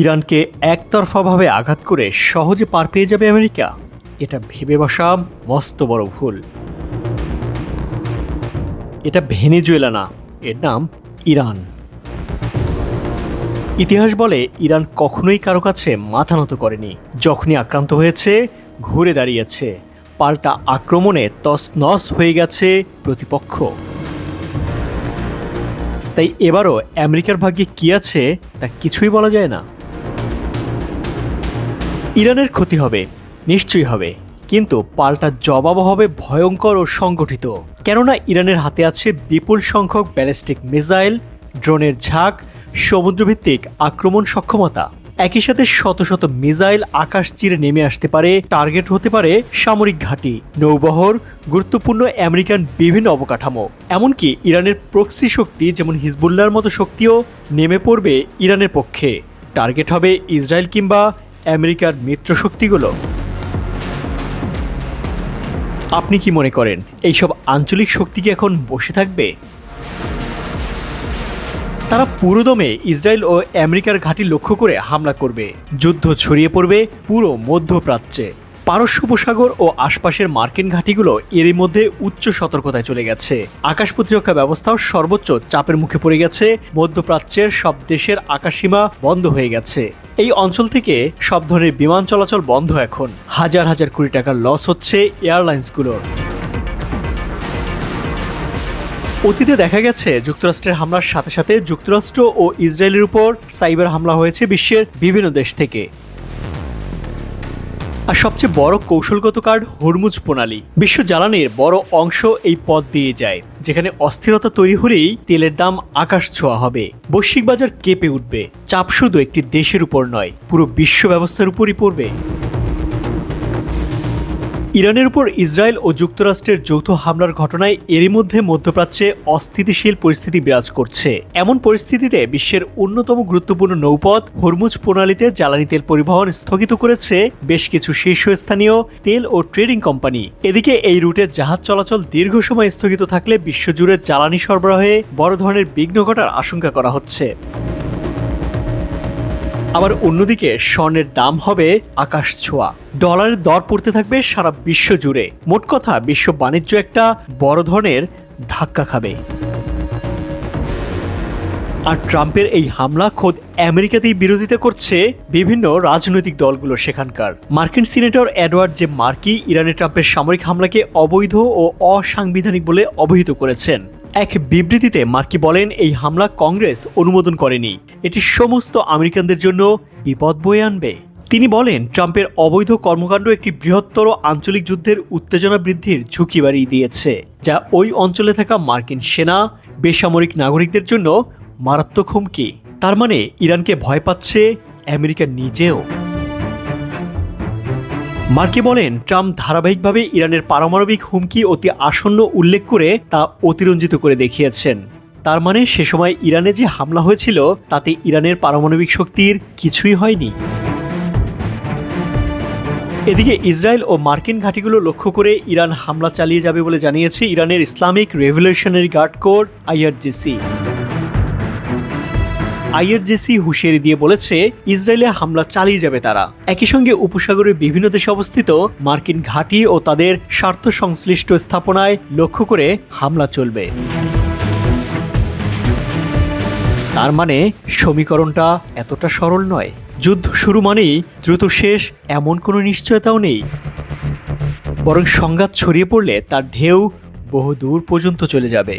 ইরানকে একতরফাভাবে আঘাত করে সহজে পার পেয়ে যাবে আমেরিকা, এটা ভেবে বসা মস্ত বড় ভুল। এটা ভেনেজুয়েলা না, এর নাম ইরান। ইতিহাস বলে ইরান কখনোই কারো কাছে মাথা নত করেনি। যখনই আক্রান্ত হয়েছে ঘুরে দাঁড়িয়েছে, পাল্টা আক্রমণে তছনছ হয়ে গেছে প্রতিপক্ষ। তাই এবারও আমেরিকার ভাগ্যে কি আছে তা কিছুই বলা যায় না। ইরানের ক্ষতি হবে, নিশ্চয়ই হবে, কিন্তু পাল্টা জবাবও হবে ভয়ঙ্কর ও সংগঠিত। কেননা ইরানের হাতে আছে বিপুল সংখ্যক ব্যালিস্টিক মিসাইল, ড্রোনের ঝাঁক, সমুদ্রভিত্তিক আক্রমণ সক্ষমতা। একই সাথে শত শত মিসাইল আকাশ চিরে নেমে আসতে পারে, টার্গেট হতে পারে সামরিক ঘাঁটি, নৌবহর, গুরুত্বপূর্ণ আমেরিকান বিভিন্ন অবকাঠামো। এমনকি ইরানের প্রক্সি শক্তি যেমন হিজবুল্লাহর মতো শক্তিও নেমে পড়বে ইরানের পক্ষে। টার্গেট হবে ইসরায়েল কিংবা আমেরিকার মিত্র শক্তিগুলো। আপনি কি মনে করেন এইসব আঞ্চলিক শক্তি কি এখন বসে থাকবে? তারা পুরোদমে ইসরায়েল ও আমেরিকার ঘাঁটি লক্ষ্য করে হামলা করবে। যুদ্ধ ছড়িয়ে পড়বে পুরো মধ্যপ্রাচ্যে। পারস্য উপসাগর ও আশপাশের মার্কিন ঘাঁটিগুলো এরই মধ্যে উচ্চ সতর্কতায় চলে গেছে। আকাশ প্রতিরক্ষা ব্যবস্থাও সর্বোচ্চ চাপের মুখে পড়ে গেছে। মধ্যপ্রাচ্যের সব দেশের আকাশসীমা বন্ধ হয়ে গেছে। এই অঞ্চল থেকে সব ধরনের বিমান চলাচল বন্ধ। এখন হাজার হাজার কোটি টাকার লস হচ্ছে এয়ারলাইন্সগুলোর। অতীতে দেখা গেছে যুক্তরাষ্ট্রের হামলার সাথে সাথে যুক্তরাষ্ট্র ও ইসরায়েলের উপর সাইবার হামলা হয়েছে বিশ্বের বিভিন্ন দেশ থেকে। আর সবচেয়ে বড় কৌশলগত কার্ড হরমুজ প্রণালী। বিশ্ব জ্বালানির বড় অংশ এই পথ দিয়ে যায়, যেখানে অস্থিরতা তৈরি হলেই তেলের দাম আকাশ ছোঁয়া হবে। বৈশ্বিক বাজার কেঁপে উঠবে। চাপ শুধু একটি দেশের উপর নয়, পুরো বিশ্ব ব্যবস্থার উপরই পড়বে। ইরানের উপর ইসরায়েল ও যুক্তরাষ্ট্রের যৌথ হামলার ঘটনায় এরই মধ্যে মধ্যপ্রাচ্যে অস্থিতিশীল পরিস্থিতি বিরাজ করছে। এমন পরিস্থিতিতে বিশ্বের অন্যতম গুরুত্বপূর্ণ নৌপথ হরমুজ প্রণালীতে জ্বালানি তেল পরিবহন স্থগিত করেছে বেশ কিছু শীর্ষস্থানীয় তেল ও ট্রেডিং কোম্পানি। এদিকে এই রুটে জাহাজ চলাচল দীর্ঘ সময় স্থগিত থাকলে বিশ্বজুড়ে জ্বালানি সরবরাহে বড় ধরনের বিঘ্ন ঘটার আশঙ্কা করা হচ্ছে। আবার অন্যদিকে স্বর্ণের দাম হবে আকাশ ছোঁয়া, ডলারের দর পড়তে থাকবে সারা বিশ্ব জুড়ে। মোট কথা বিশ্ব বাণিজ্য একটা বড় ধরনের ধাক্কা খাবে। আর ট্রাম্পের এই হামলা খোদ আমেরিকাতেই বিরোধিতা করছে বিভিন্ন রাজনৈতিক দলগুলো সেখানকার। মার্কিন সিনেটর এডওয়ার্ড জে মার্কি ইরানে ট্রাম্পের সামরিক হামলাকে অবৈধ ও অসাংবিধানিক বলে অভিহিত করেছেন। এক বিবৃতিতে মার্কি বলেন, এই হামলা কংগ্রেস অনুমোদন করেনি, এটি সমস্ত আমেরিকানদের জন্য বিপদ বয়ে আনবে। তিনি বলেন, ট্রাম্পের অবৈধ কর্মকাণ্ড একটি বৃহত্তর আঞ্চলিক যুদ্ধের উত্তেজনা বৃদ্ধির ঝুঁকি বাড়িয়ে দিয়েছে, যা ওই অঞ্চলে থাকা মার্কিন সেনা, বেসামরিক নাগরিকদের জন্য মারাত্মক হুমকি। তার মানে ইরানকে ভয় পাচ্ছে আমেরিকা নিজেও। মার্কি বলেন, ট্রাম্প ধারাবাহিকভাবে ইরানের পারমাণবিক হুমকি অতি আসন্ন উল্লেখ করে তা অতিরঞ্জিত করে দেখিয়েছেন। তার মানে সে সময় ইরানে যে হামলা হয়েছিল তাতে ইরানের পারমাণবিক শক্তির কিছুই হয়নি। এদিকে ইসরায়েল ও মার্কিন ঘাঁটিগুলো লক্ষ্য করে ইরান হামলা চালিয়ে যাবে বলে জানিয়েছে ইরানের Islamic revolutionary guard corps IRGC. IRGC হুঁশিয়ারি দিয়ে বলেছে, ইসরায়েলে হামলা চালিয়ে যাবে তারা। একই সঙ্গে উপসাগরের বিভিন্ন দেশে অবস্থিত মার্কিন ঘাঁটি ও তাদের স্বার্থ সংশ্লিষ্ট স্থাপনায় লক্ষ্য করে হামলা চলবে। তার মানে সমীকরণটা এতটা সরল নয়। যুদ্ধ শুরু মানেই দ্রুত শেষ এমন কোনো নিশ্চয়তাও নেই, বরং সংঘাত ছড়িয়ে পড়লে তার ঢেউ বহু দূর পর্যন্ত চলে যাবে।